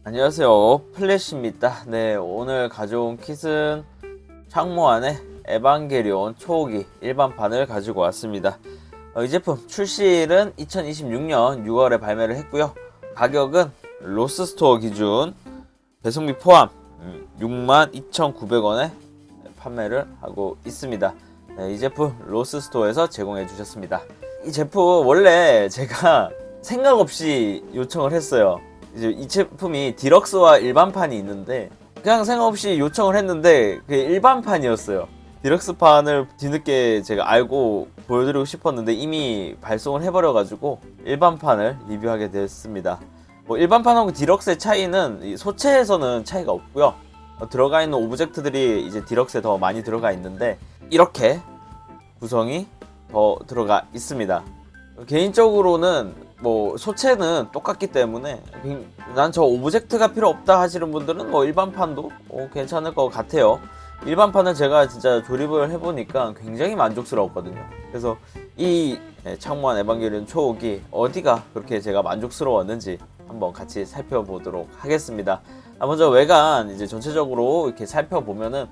안녕하세요, 플래시입니다. 네, 오늘 가져온 킷은 창모안의 에반게리온 초호기 일반판을 가지고 왔습니다. 이 제품 출시일은 2026년 6월에 발매를 했고요. 가격은 로스스토어 기준 배송비 포함 62,900원에 판매를 하고 있습니다. 네, 이 제품 로스스토어에서 제공해 주셨습니다. 이 제품 원래 제가 생각 없이 요청을 했어요. 이제 이 제품이 디럭스와 일반판이 있는데 그냥 생각 없이 요청을 했는데 그게 일반판이었어요. 디럭스판을 뒤늦게 제가 알고 보여드리고 싶었는데 이미 발송을 해버려가지고 일반판을 리뷰하게 됐습니다. 뭐 일반판하고 디럭스의 차이는 소체에서는 차이가 없고요. 들어가 있는 오브젝트들이 이제 디럭스에 더 많이 들어가 있는데 이렇게 구성이 더 들어가 있습니다. 개인적으로는 뭐 소체는 똑같기 때문에 난 저 오브젝트가 필요 없다 하시는 분들은 뭐 일반판도 괜찮을 것 같아요. 일반판은 제가 진짜 조립을 해보니까 굉장히 만족스러웠거든요. 그래서 이 창모안 에반게리온 초호기 어디가 그렇게 제가 만족스러웠는지 한번 같이 살펴보도록 하겠습니다. 먼저 외관 이제 전체적으로 이렇게 살펴보면은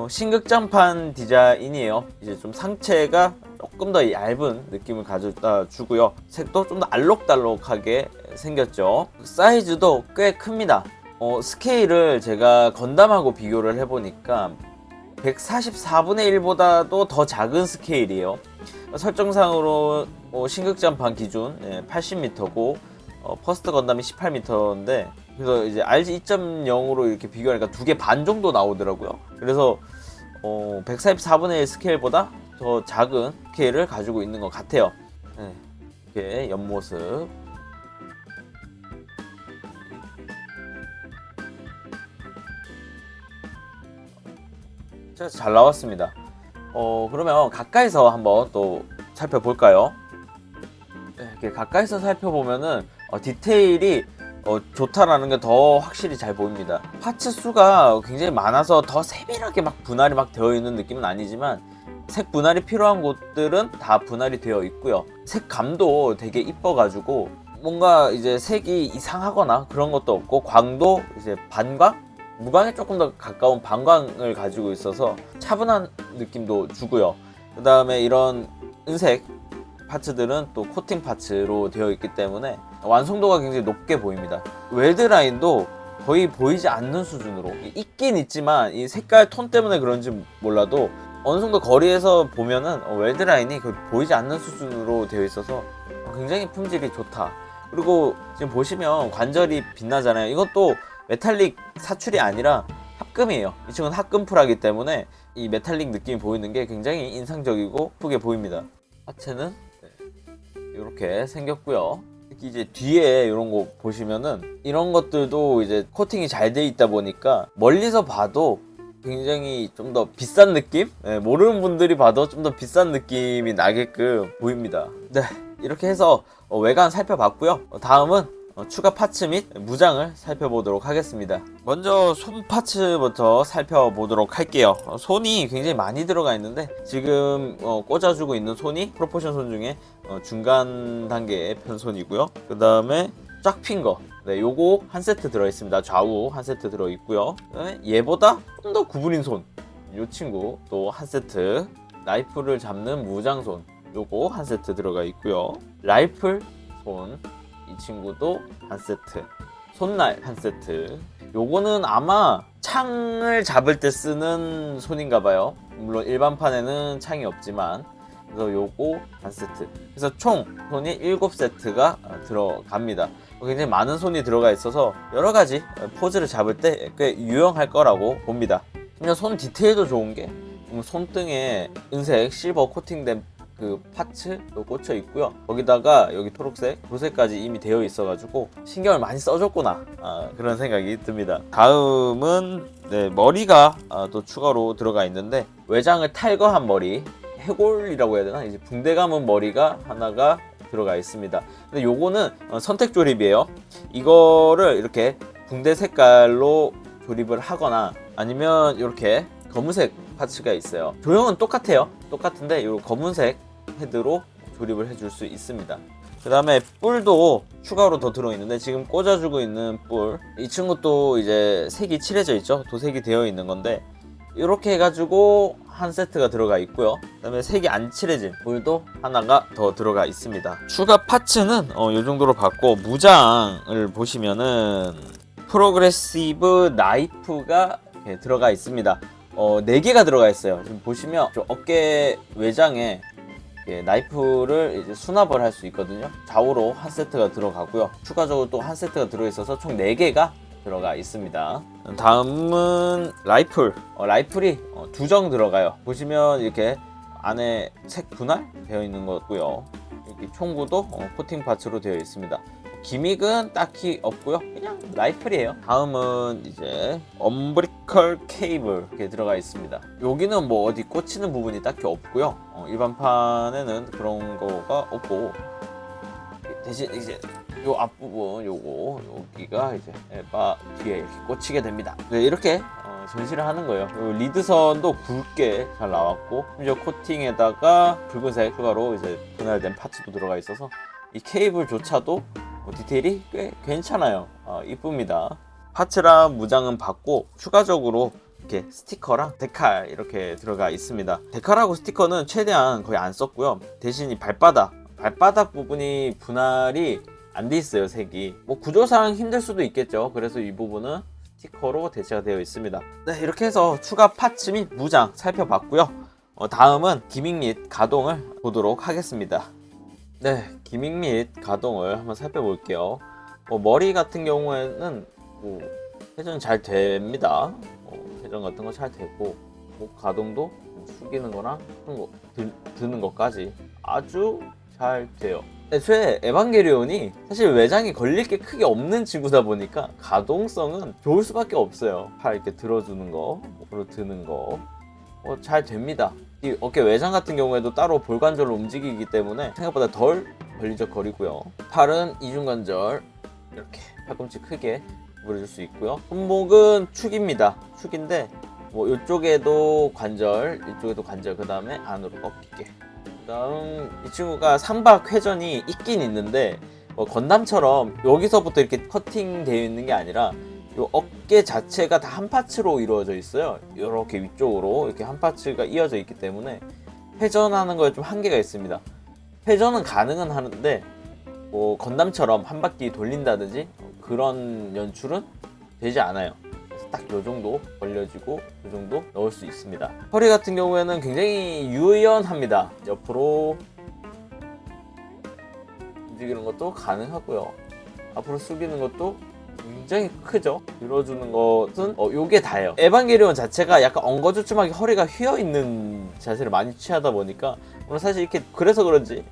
신극장판 디자인이에요. 이제 좀 상체가 조금 더 얇은 느낌을 가져다 주고요. 색도 좀 더 알록달록하게 생겼죠. 사이즈도 꽤 큽니다. 스케일을 제가 건담하고 비교를 해보니까 144분의 1보다도 더 작은 스케일이에요. 설정상으로 신극장판 기준 80m고 퍼스트 건담이 18m인데 그래서 이제 RG 2.0으로 이렇게 비교하니까 2개 반 정도 나오더라고요. 그래서 144분의 1 스케일보다 더 작은 스케일을 가지고 있는 것 같아요. 네, 이렇게 옆모습. 진짜 잘 나왔습니다. 그러면 가까이서 한번 또 살펴볼까요? 네, 이렇게 가까이서 살펴보면은 디테일이 좋다라는 게 더 확실히 잘 보입니다. 파츠 수가 굉장히 많아서 더 세밀하게 막 분할이 막 되어 있는 느낌은 아니지만 색 분할이 필요한 곳들은 다 분할이 되어 있고요. 색감도 되게 이뻐가지고 뭔가 이제 색이 이상하거나 그런 것도 없고 광도 이제 반광? 무광에 조금 더 가까운 반광을 가지고 있어서 차분한 느낌도 주고요. 그 다음에 이런 은색 파츠들은 또 코팅 파츠로 되어 있기 때문에 완성도가 굉장히 높게 보입니다. 웰드 라인도 거의 보이지 않는 수준으로 있긴 있지만 이 색깔 톤 때문에 그런지 몰라도 어느 정도 거리에서 보면은 웰드 라인이 보이지 않는 수준으로 되어 있어서 굉장히 품질이 좋다. 그리고 지금 보시면 관절이 빛나잖아요. 이것도 메탈릭 사출이 아니라 합금이에요. 이 친구는 합금 풀하기 때문에 이 메탈릭 느낌이 보이는 게 굉장히 인상적이고 예쁘게 보입니다. 하체는 이렇게 생겼고요. 특히 이제 뒤에 이런 거 보시면은 이런 것들도 이제 코팅이 잘 돼 있다 보니까 멀리서 봐도 굉장히 좀 더 비싼 느낌? 네, 모르는 분들이 봐도 좀 더 비싼 느낌이 나게끔 보입니다. 네, 이렇게 해서 외관 살펴봤고요. 다음은 추가 파츠 및 무장을 살펴보도록 하겠습니다. 먼저 손 파츠부터 살펴보도록 할게요. 손이 굉장히 많이 들어가 있는데 지금 꽂아주고 있는 손이 프로포션 손 중에 중간 단계의 편손이고요. 그 다음에 쫙 핀 거, 네, 요거 한 세트 들어있습니다. 좌우 한 세트 들어있고요. 그다음에 얘보다 좀 더 구부린 손, 요 친구 또 한 세트. 라이플을 잡는 무장손, 요거 한 세트 들어가 있고요. 라이플 손, 이 친구도 한 세트. 손날 한 세트. 요거는 아마 창을 잡을 때 쓰는 손인가봐요. 물론 일반판에는 창이 없지만. 그래서 요거 한 세트. 그래서 총 손이 7세트가 들어갑니다. 굉장히 많은 손이 들어가 있어서 여러가지 포즈를 잡을 때 꽤 유용할 거라고 봅니다. 그냥 손 디테일도 좋은 게 손등에 은색 실버 코팅된 그 파츠도 꽂혀 있고요. 거기다가 여기 초록색, 도색까지 이미 되어 있어가지고 신경을 많이 써줬구나 그런 생각이 듭니다. 다음은 머리가 또 추가로 들어가 있는데 외장을 탈거한 머리, 해골이라고 해야 되나? 이제 붕대 감은 머리가 하나가 들어가 있습니다. 근데 요거는 선택 조립이에요. 이거를 이렇게 붕대 색깔로 조립을 하거나 아니면 이렇게 검은색 파츠가 있어요. 조형은 똑같아요. 똑같은데 이 검은색 헤드로 조립을 해줄 수 있습니다. 그 다음에 뿔도 추가로 더 들어있는데 지금 꽂아주고 있는 뿔, 이 친구도 이제 색이 칠해져 있죠. 도색이 되어 있는 건데 이렇게 해가지고 한 세트가 들어가 있고요. 그 다음에 색이 안 칠해진 뿔도 하나가 더 들어가 있습니다. 추가 파츠는 이 정도로 받고, 무장을 보시면은 프로그레시브 나이프가 이렇게 들어가 있습니다. 4개가 들어가 있어요. 지금 보시면 어깨 외장에 나이프를 이제 수납을 할 수 있거든요. 좌우로 한 세트가 들어가고요. 추가적으로 또 한 세트가 들어있어서 총 4개가 들어가 있습니다. 다음은 라이플. 라이플이 2정 들어가요. 보시면 이렇게 안에 색 분할 되어 있는 거고요. 이렇게 총구도 코팅 파츠로 되어 있습니다. 기믹은 딱히 없고요. 그냥 라이플이에요. 다음은 이제 엄브리컬 케이블 이렇게 들어가 있습니다. 여기는 뭐 어디 꽂히는 부분이 딱히 없고요. 일반판에는 그런 거가 없고, 대신 이제 요 앞부분 요거 여기가 이제 에바 뒤에 이렇게 꽂히게 됩니다. 네, 이렇게 전시를 하는 거예요. 요 리드선도 굵게 잘 나왔고, 심지어 코팅에다가 붉은색 추가로 이제 분할된 파츠도 들어가 있어서 이 케이블조차도 디테일이 꽤 괜찮아요. 이쁩니다. 파츠랑 무장은 받고, 추가적으로 이렇게 스티커랑 데칼 이렇게 들어가 있습니다. 데칼하고 스티커는 최대한 거의 안 썼고요. 대신 이 발바닥 부분이 분할이 안 돼 있어요. 색이 뭐 구조상 힘들 수도 있겠죠. 그래서 이 부분은 스티커로 대체가 되어 있습니다. 네, 이렇게 해서 추가 파츠 및 무장 살펴봤고요. 다음은 기믹 및 가동을 보도록 하겠습니다. 네, 기믹 및 가동을 한번 살펴볼게요. 머리 같은 경우에는 회전 잘 됩니다. 회전 같은 거 잘 되고, 가동도 숙이는 거나 드는 것까지 아주 잘 돼요. 애초에 에반게리온이 사실 외장이 걸릴 게 크게 없는 친구다 보니까 가동성은 좋을 수밖에 없어요. 팔 이렇게 들어주는 거, 목으로 드는 거 잘 됩니다. 이 어깨 외장 같은 경우에도 따로 볼관절로 움직이기 때문에 생각보다 덜 걸리적거리고요. 팔은 이중관절 이렇게 팔꿈치 크게 구부려줄 수 있고요. 손목은 축입니다. 축인데 뭐 이쪽에도 관절, 이쪽에도 관절, 그 다음에 안으로 꺾이게. 그 다음 이 친구가 삼박 회전이 있긴 있는데 건담처럼 여기서부터 이렇게 커팅 되어 있는 게 아니라 요 어깨 자체가 다 한 파츠로 이루어져 있어요. 이렇게 위쪽으로 이렇게 한 파츠가 이어져 있기 때문에 회전하는 거에 좀 한계가 있습니다. 회전은 가능은 하는데 건담처럼 한 바퀴 돌린다든지 그런 연출은 되지 않아요. 그래서 딱 요 정도 벌려지고 요 정도 넣을 수 있습니다. 허리 같은 경우에는 굉장히 유연합니다. 옆으로 움직이는 것도 가능하고요. 앞으로 숙이는 것도 굉장히 크죠. 밀어주는 것은 요게 다예요. 에반게리온 자체가 약간 엉거주춤하게 허리가 휘어있는 자세를 많이 취하다 보니까 물론 사실 이렇게 그래서 그런지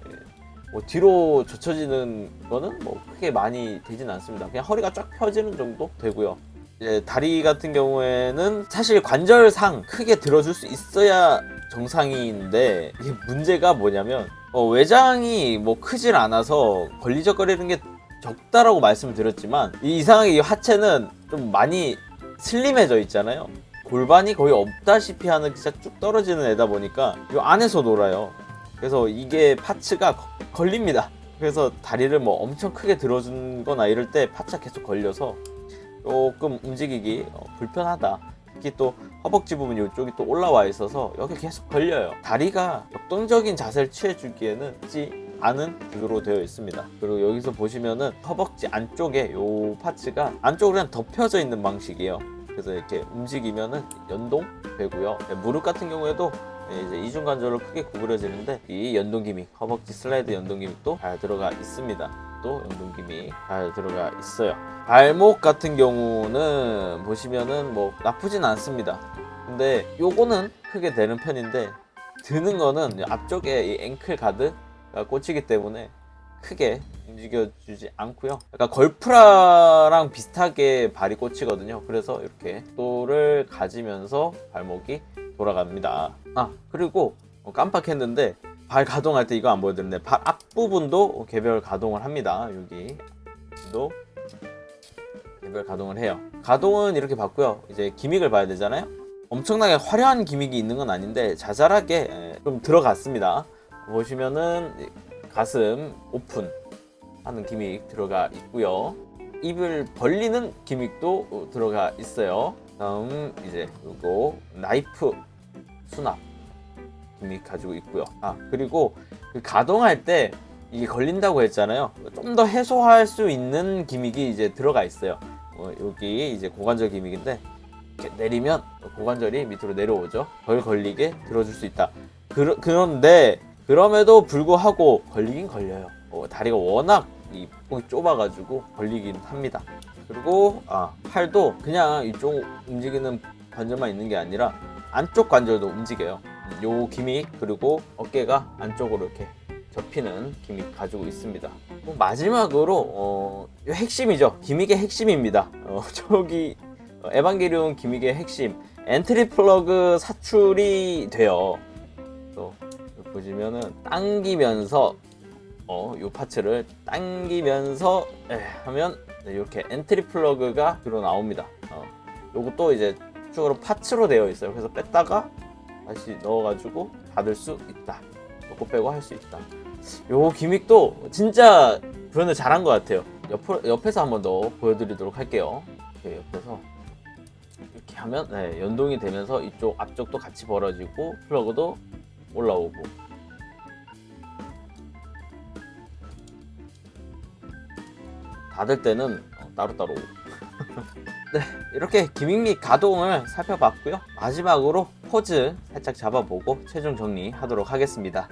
뒤로 젖혀지는 거는 크게 많이 되진 않습니다. 그냥 허리가 쫙 펴지는 정도 되고요. 이제 다리 같은 경우에는 사실 관절상 크게 들어줄 수 있어야 정상인데, 이게 문제가 뭐냐면 외장이 크질 않아서 걸리적거리는 게 적다라고 말씀을 드렸지만, 이상하게 이 하체는 좀 많이 슬림해져 있잖아요. 골반이 거의 없다시피 하는 진짜 쭉 떨어지는 애다 보니까 이 안에서 놀아요. 그래서 이게 파츠가 걸립니다. 그래서 다리를 엄청 크게 들어준 거나 이럴 때 파츠가 계속 걸려서 조금 움직이기 불편하다. 특히 또 허벅지 부분 이쪽이 또 올라와 있어서 여기 계속 걸려요. 다리가 역동적인 자세를 취해주기에는 쉽지 않은 구조로 되어 있습니다. 그리고 여기서 보시면은 허벅지 안쪽에 요 파츠가 안쪽으로 그냥 덮여져 있는 방식이에요. 그래서 이렇게 움직이면은 연동되고요. 무릎 같은 경우에도 이제 이중관절로 크게 구부려지는데 이 연동 기믹, 허벅지 슬라이드 연동 기믹도 잘 들어가 있습니다. 또 연동 기믹 잘 들어가 있어요. 발목 같은 경우는 보시면은 나쁘진 않습니다. 근데 요거는 크게 되는 편인데, 드는 거는 앞쪽에 이 앵클 가드가 꽂히기 때문에 크게 움직여주지 않고요. 약간 걸프라랑 비슷하게 발이 꽂히거든요. 그래서 이렇게 각도를 가지면서 발목이 돌아갑니다. 그리고 깜빡했는데 발 가동할 때 이거 안 보여드렸네. 발 앞부분도 개별 가동을 합니다. 여기도 개별 가동을 해요. 가동은 이렇게 봤고요. 이제 기믹을 봐야 되잖아요. 엄청나게 화려한 기믹이 있는 건 아닌데 자잘하게 좀 들어갔습니다. 보시면은 가슴 오픈, 하는 기믹 들어가 있고요. 입을 벌리는 기믹도 들어가 있어요. 다음 이제 요거 나이프 수납 기믹 가지고 있고요. 그리고 그 가동할 때 이게 걸린다고 했잖아요. 좀 더 해소할 수 있는 기믹이 이제 들어가 있어요. 여기 이제 고관절 기믹인데 이렇게 내리면 고관절이 밑으로 내려오죠. 덜 걸리게 들어줄 수 있다. 그런데 그럼에도 불구하고 걸리긴 걸려요. 다리가 워낙 이 폭이 좁아가지고 걸리긴 합니다. 그리고 팔도 그냥 이쪽 움직이는 관절만 있는 게 아니라 안쪽 관절도 움직여요. 요 기믹 그리고 어깨가 안쪽으로 이렇게 접히는 기믹 가지고 있습니다. 마지막으로 핵심이죠. 기믹의 핵심입니다. 저기 에반게리온 기믹의 핵심 엔트리 플러그 사출이 돼요. 또 보시면은 당기면서 요 파츠를 당기면서 하면 이렇게 엔트리 플러그가 들어 나옵니다. 요것도 이제 추가로 파츠로 되어 있어요. 그래서 뺐다가 다시 넣어가지고 닫을 수 있다. 넣고 빼고 할 수 있다. 요 기믹도 진짜 구현을 잘한 것 같아요. 옆에서 한번 더 보여드리도록 할게요. 이렇게 옆에서 이렇게 하면 연동이 되면서 이쪽 앞쪽도 같이 벌어지고 플러그도 올라오고 닫을 때는 따로따로 네, 이렇게 기믹 및 가동을 살펴봤고요. 마지막으로 포즈 살짝 잡아보고 최종 정리하도록 하겠습니다.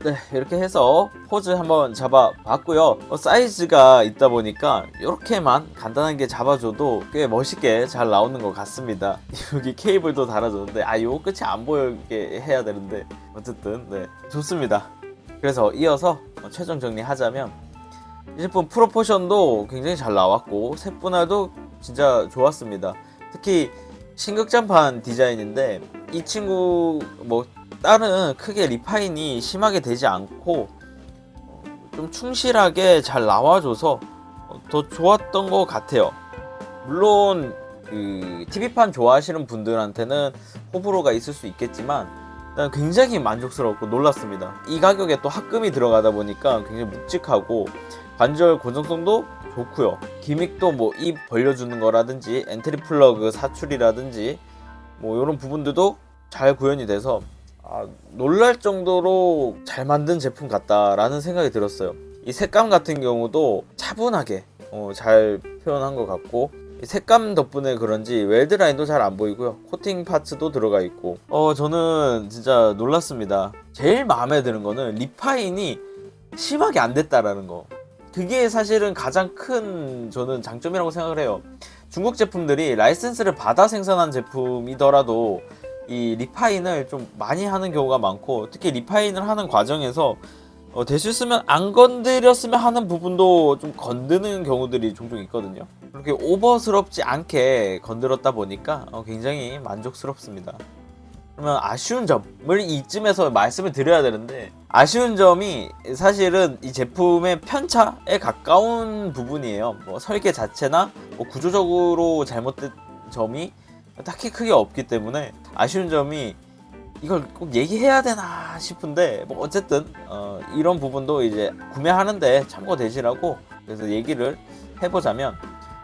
네, 이렇게 해서 포즈 한번 잡아봤고요. 사이즈가 있다 보니까 이렇게만 간단하게 잡아줘도 꽤 멋있게 잘 나오는 것 같습니다. 여기 케이블도 달아줬는데 요 끝이 안 보이게 해야 되는데 어쨌든 네, 좋습니다. 그래서 이어서 최종 정리하자면 이 제품 프로포션도 굉장히 잘 나왔고 색분할도 진짜 좋았습니다. 특히 신극장판 디자인인데 이 친구 다른 크게 리파인이 심하게 되지 않고 좀 충실하게 잘 나와줘서 더 좋았던 것 같아요. 물론 그 TV판 좋아하시는 분들한테는 호불호가 있을 수 있겠지만 일단 굉장히 만족스럽고 놀랐습니다. 이 가격에 또 합금이 들어가다 보니까 굉장히 묵직하고 관절 고정성도 좋고요. 기믹도 입 벌려주는 거라든지 엔트리 플러그 사출이라든지 이런 부분들도 잘 구현이 돼서 놀랄 정도로 잘 만든 제품 같다라는 생각이 들었어요. 이 색감 같은 경우도 차분하게 잘 표현한 것 같고 이 색감 덕분에 그런지 웰드 라인도 잘 안 보이고요. 코팅 파츠도 들어가 있고 저는 진짜 놀랐습니다. 제일 마음에 드는 거는 리파인이 심하게 안 됐다라는 거. 그게 사실은 가장 큰 저는 장점이라고 생각을 해요. 중국 제품들이 라이센스를 받아 생산한 제품이더라도 이 리파인을 좀 많이 하는 경우가 많고 특히 리파인을 하는 과정에서 될 수 있으면 안 건드렸으면 하는 부분도 좀 건드는 경우들이 종종 있거든요. 그렇게 오버스럽지 않게 건드렸다 보니까 굉장히 만족스럽습니다. 그러면 아쉬운 점을 이쯤에서 말씀을 드려야 되는데 아쉬운 점이 사실은 이 제품의 편차에 가까운 부분이에요. 설계 자체나 구조적으로 잘못된 점이 딱히 크게 없기 때문에 아쉬운 점이 이걸 꼭 얘기해야 되나 싶은데 어쨌든 이런 부분도 이제 구매하는데 참고되시라고 그래서 얘기를 해보자면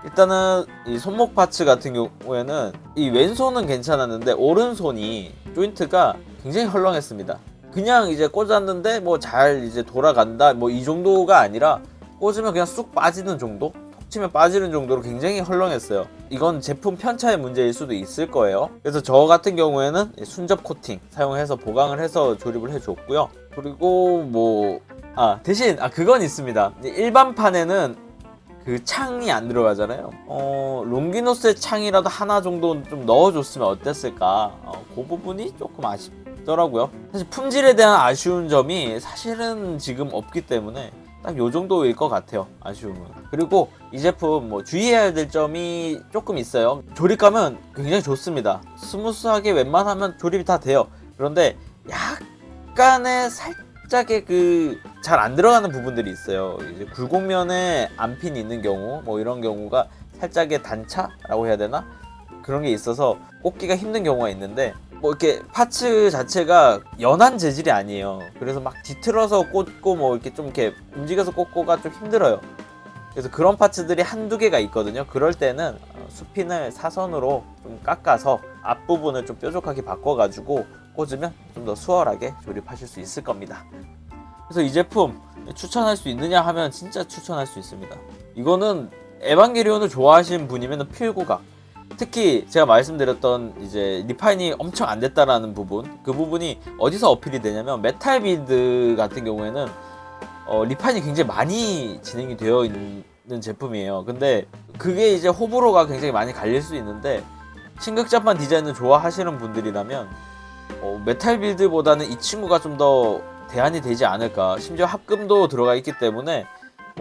일단은 이 손목 파츠 같은 경우에는 이 왼손은 괜찮았는데 오른손이 조인트가 굉장히 헐렁했습니다. 그냥 이제 꽂았는데 잘 이제 돌아간다 이 정도가 아니라 꽂으면 그냥 쑥 빠지는 정도? 톡 치면 빠지는 정도로 굉장히 헐렁했어요. 이건 제품 편차의 문제일 수도 있을 거예요. 그래서 저 같은 경우에는 순접 코팅 사용해서 보강을 해서 조립을 해줬고요. 그리고 대신 그건 있습니다. 일반판에는 그 창이 안 들어가잖아요. 롱기노스의 창이라도 하나 정도 좀 넣어줬으면 어땠을까. 그 부분이 조금 아쉽더라고요. 사실 품질에 대한 아쉬운 점이 사실은 지금 없기 때문에 딱 요 정도일 것 같아요. 아쉬움은. 그리고 이 제품 주의해야 될 점이 조금 있어요. 조립감은 굉장히 좋습니다. 스무스하게 웬만하면 조립이 다 돼요. 그런데 약간의 살짝의 잘 안 들어가는 부분들이 있어요. 이제 굴곡면에 안핀이 있는 경우 이런 경우가 살짝의 단차라고 해야 되나? 그런 게 있어서 꽂기가 힘든 경우가 있는데 뭐 이렇게 파츠 자체가 연한 재질이 아니에요. 그래서 막 뒤틀어서 꽂고 뭐 이렇게 좀 이렇게 움직여서 꽂고가 좀 힘들어요. 그래서 그런 파츠들이 한두 개가 있거든요. 그럴 때는 수핀을 사선으로 좀 깎아서 앞부분을 좀 뾰족하게 바꿔가지고 꽂으면 좀 더 수월하게 조립하실 수 있을 겁니다. 그래서 이 제품 추천할 수 있느냐 하면 진짜 추천할 수 있습니다. 이거는 에반게리온을 좋아하시는 분이면 필구각. 특히 제가 말씀드렸던 이제 리파인이 엄청 안 됐다라는 부분, 그 부분이 어디서 어필이 되냐면 메탈 빌드 같은 경우에는 리파인이 굉장히 많이 진행이 되어 있는 제품이에요. 근데 그게 이제 호불호가 굉장히 많이 갈릴 수 있는데 신극장판 디자인을 좋아하시는 분들이라면 메탈 빌드보다는 이 친구가 좀 더 대안이 되지 않을까. 심지어 합금도 들어가 있기 때문에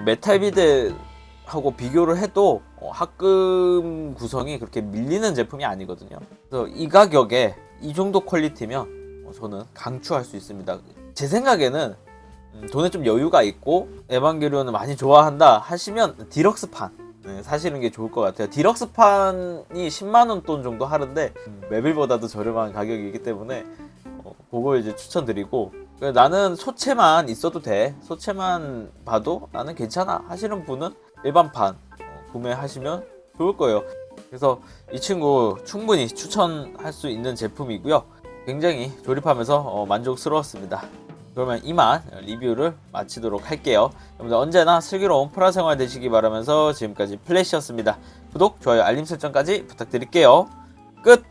메탈 빌드하고 비교를 해도 합금 구성이 그렇게 밀리는 제품이 아니거든요. 그래서 이 가격에 이 정도 퀄리티면 저는 강추할 수 있습니다. 제 생각에는 돈에 좀 여유가 있고 에반게리온을 많이 좋아한다 하시면 디럭스판 사시는 게 좋을 것 같아요. 디럭스판이 10만원 돈 정도 하는데 메빌보다도 저렴한 가격이기 때문에 그걸 이제 추천드리고, 나는 소체만 있어도 돼, 소체만 봐도 나는 괜찮아 하시는 분은 일반판 구매하시면 좋을 거예요. 그래서 이 친구 충분히 추천할 수 있는 제품이고요. 굉장히 조립하면서 만족스러웠습니다. 그러면 이만 리뷰를 마치도록 할게요. 여러분들 언제나 슬기로운 프라 생활 되시기 바라면서 지금까지 플래시였습니다. 구독, 좋아요, 알림 설정까지 부탁드릴게요. 끝!